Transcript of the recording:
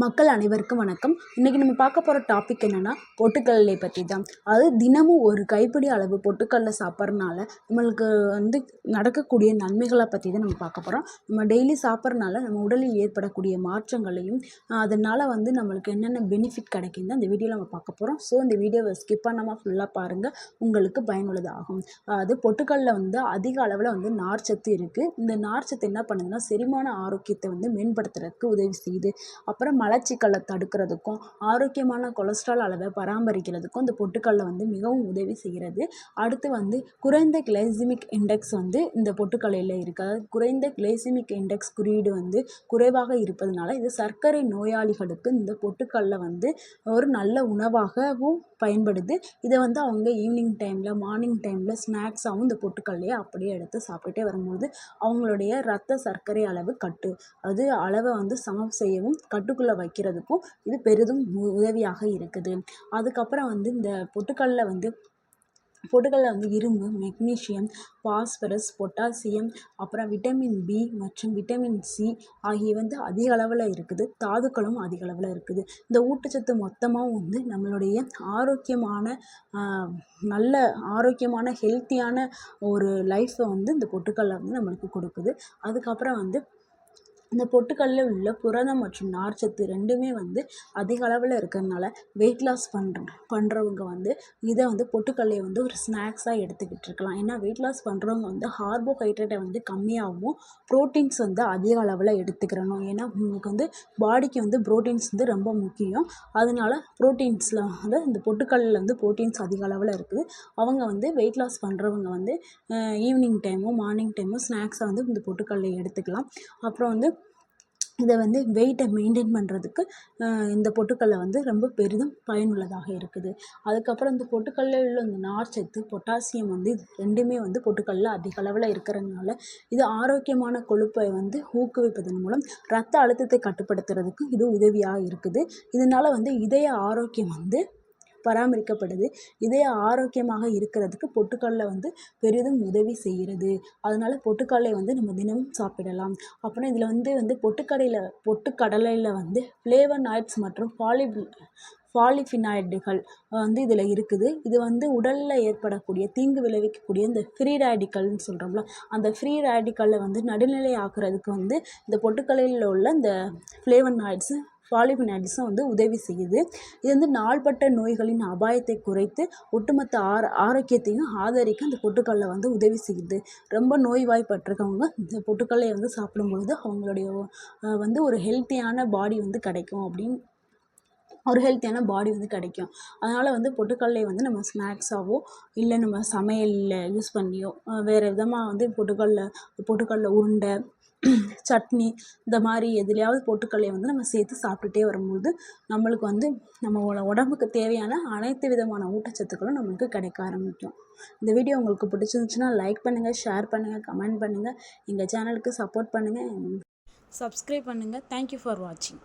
மக்கள் அனைவருக்கும் வணக்கம். இன்றைக்கி நம்ம பார்க்க போகிற டாபிக் என்னென்னா பொட்டுக்கடலை பற்றி தான். அது தினமும் ஒரு கைப்பிடி அளவு பொட்டுக்கடலை சாப்பிட்றனால நம்மளுக்கு நடக்கக்கூடிய நன்மைகளை பற்றி தான் நம்ம பார்க்க போகிறோம். நம்ம டெய்லி சாப்பிட்றனால நம்ம உடலில் ஏற்படக்கூடிய மாற்றங்களையும் அதனால் நம்மளுக்கு என்னென்ன பெனிஃபிட் கிடைக்குன்னு அந்த வீடியோவில் நம்ம பார்க்க போகிறோம். ஸோ இந்த வீடியோவை ஸ்கிப் பண்ணாமல் ஃபுல்லாக பாருங்கள், உங்களுக்கு பயனுள்ளதாகும். அது பொட்டுக்கடலை அதிக அளவில் நார்ச்சத்து இருக்குது. இந்த நார்ச்சத்து என்ன பண்ணுதுன்னா செரிமான ஆரோக்கியத்தை மேம்படுத்துறதுக்கு உதவி செய்யுது. அப்புறம் மலச்சிக்கலை தடுக்கிறதுக்கும் ஆரோக்கியமான கொலஸ்ட்ரால் அளவை பராமரிக்கிறதுக்கும் இந்த பொட்டுக்கடலை மிகவும் உதவி செய்கிறது. அடுத்து குறைந்த கிளைசிமிக் இண்டெக்ஸ் இந்த பொட்டுக்கடலையில் இருக்குது. அதாவது குறைந்த கிளைசிமிக் இண்டெக்ஸ் குறியீடு குறைவாக இருப்பதனால இது சர்க்கரை நோயாளிகளுக்கு இந்த பொட்டுக்கடலை ஒரு நல்ல உணவாகவும் பயன்படுது. இதை அவங்க ஈவினிங் டைமில் மார்னிங் டைமில் ஸ்நாக்ஸாகவும் இந்த பொட்டுக்கடலையை அப்படியே எடுத்து சாப்பிட்டுட்டே வரும்போது அவங்களுடைய இரத்த சர்க்கரை அளவு அது அளவை சமம் செய்யவும் கட்டுக்குள்ளே வைக்கிறதுக்கும் இது பெரிதும் உதவியாக இருக்குது. அதுக்கப்புறம் இந்த பொட்டுக்கடலை இரும்பு, மெக்னீசியம், பாஸ்பரஸ், பொட்டாசியம், அப்புறம் விட்டமின் பி மற்றும் விட்டமின் சி ஆகிய அதிக அளவில் இருக்குது. தாதுக்களும் அதிக அளவில் இருக்குது. இந்த ஊட்டச்சத்து மொத்தமாக நம்மளுடைய நல்ல ஆரோக்கியமான ஹெல்த்தியான ஒரு லைஃப்பை இந்த பொட்டுக்கடலை நம்மளுக்கு கொடுக்குது. அதுக்கப்புறம் இந்த பொட்டுக்கடலையில் உள்ள புரதம் மற்றும் நார்ச்சத்து ரெண்டுமே அதிக அளவில் இருக்கிறதுனால வெயிட் லாஸ் பண்ணுறவங்க இதை பொட்டுக்கடலையை ஒரு ஸ்நாக்ஸாக எடுத்துக்கிட்டு இருக்கலாம். ஏன்னா வெயிட் லாஸ் பண்ணுறவங்க கார்போஹைட்ரேட்டை கம்மியாகவும் ப்ரோட்டீன்ஸ் அதிக அளவில் எடுத்துக்கிறணும். ஏன்னா உங்களுக்கு பாடிக்கு ப்ரோட்டீன்ஸ் ரொம்ப முக்கியம். அதனால ப்ரோட்டீன்ஸில் இந்த பொட்டுக்கடலையில் ப்ரோட்டீன்ஸ் அதிக அளவில் இருக்குது. அவங்க வெயிட் லாஸ் பண்ணுறவங்க ஈவினிங் டைமோ மார்னிங் டைமோ ஸ்நாக்ஸாக இந்த பொட்டுக்கடலையை எடுத்துக்கலாம். அப்புறம் இதை வெயிட்டை மெயின்டைன் பண்ணுறதுக்கு இந்த பொட்டுக்கடலை ரொம்ப பெரிதும் பயனுள்ளதாக இருக்குது. அதுக்கப்புறம் இந்த பொட்டுக்கடலையில் உள்ள இந்த நார்ச்சத்து, பொட்டாசியம் இது ரெண்டுமே பொட்டுக்கடலையில் அதிக அளவில் இருக்கிறதுனால இது ஆரோக்கியமான கொழுப்பை ஊக்குவிப்பதன் மூலம் இரத்த அழுத்தத்தை கட்டுப்படுத்துறதுக்கு இது உதவியாக இருக்குது. இதனால் இதய ஆரோக்கியம் பராமரிக்கப்படுது. இதய ஆரோக்கியமாக இருக்கிறதுக்கு பொட்டுக்கடலை பெரிதும் உதவி செய்கிறது. அதனால் பொட்டுக்கடலை நம்ம தினமும் சாப்பிடலாம். அப்புறம் இதில் பொட்டுக்கடலையில் ஃப்ளேவனாய்ட்ஸ் மற்றும் பாலிஃபினாய்டுகள் இதில் இருக்குது. இது உடலில் ஏற்படக்கூடிய தீங்கு விளைவிக்கக்கூடிய இந்த ஃப்ரீ ரேடிக்கல்னு சொல்கிறோம்ல, அந்த ஃப்ரீ ரேடிக்கலை நடுநிலை ஆக்குறதுக்கு இந்த பொட்டுக்கடலையில் உள்ள இந்த ஃப்ளேவனாய்ட்ஸு பாலிஃபினாய்ட்ஸும் உதவி செய்யுது. இது நாள்பட்ட நோய்களின் அபாயத்தை குறைத்து ஒட்டுமொத்த ஆரோக்கியத்தையும் ஆதரிக்க இந்த பொட்டுக்கடலை உதவி செய்யுது. ரொம்ப நோய்வாய்ப்பட்டிருக்கவங்க இந்த பொட்டுக்கடலையை சாப்பிடும்பொழுது அவங்களுடைய ஒரு ஹெல்த்தியான பாடி கிடைக்கும் அப்படின்னு ஒரு ஹெல்த்தியான பாடி கிடைக்கும். அதனால் பொட்டுக்கடலையை நம்ம ஸ்நாக்ஸாகவோ இல்லை நம்ம சமையலில் யூஸ் பண்ணியோ வேறு விதமாக பொட்டுக்கடலை உருண்டை, சட்னி இந்த மாதிரி எதுலையாவது பொட்டுக்கடலையை நம்ம சேர்த்து சாப்பிட்டுட்டே வரும்போது நம்மளுக்கு நம்ம உடம்புக்கு தேவையான அனைத்து விதமான ஊட்டச்சத்துக்களும் நம்மளுக்கு கிடைக்க ஆரம்பிக்கும். இந்த வீடியோ உங்களுக்கு பிடிச்சிருந்துச்சுன்னா லைக் பண்ணுங்கள், ஷேர் பண்ணுங்கள், கமெண்ட் பண்ணுங்கள், எங்கள் சேனலுக்கு சப்போர்ட் பண்ணுங்கள், சப்ஸ்கிரைப் பண்ணுங்கள். தேங்க்யூ ஃபார் வாட்சிங்.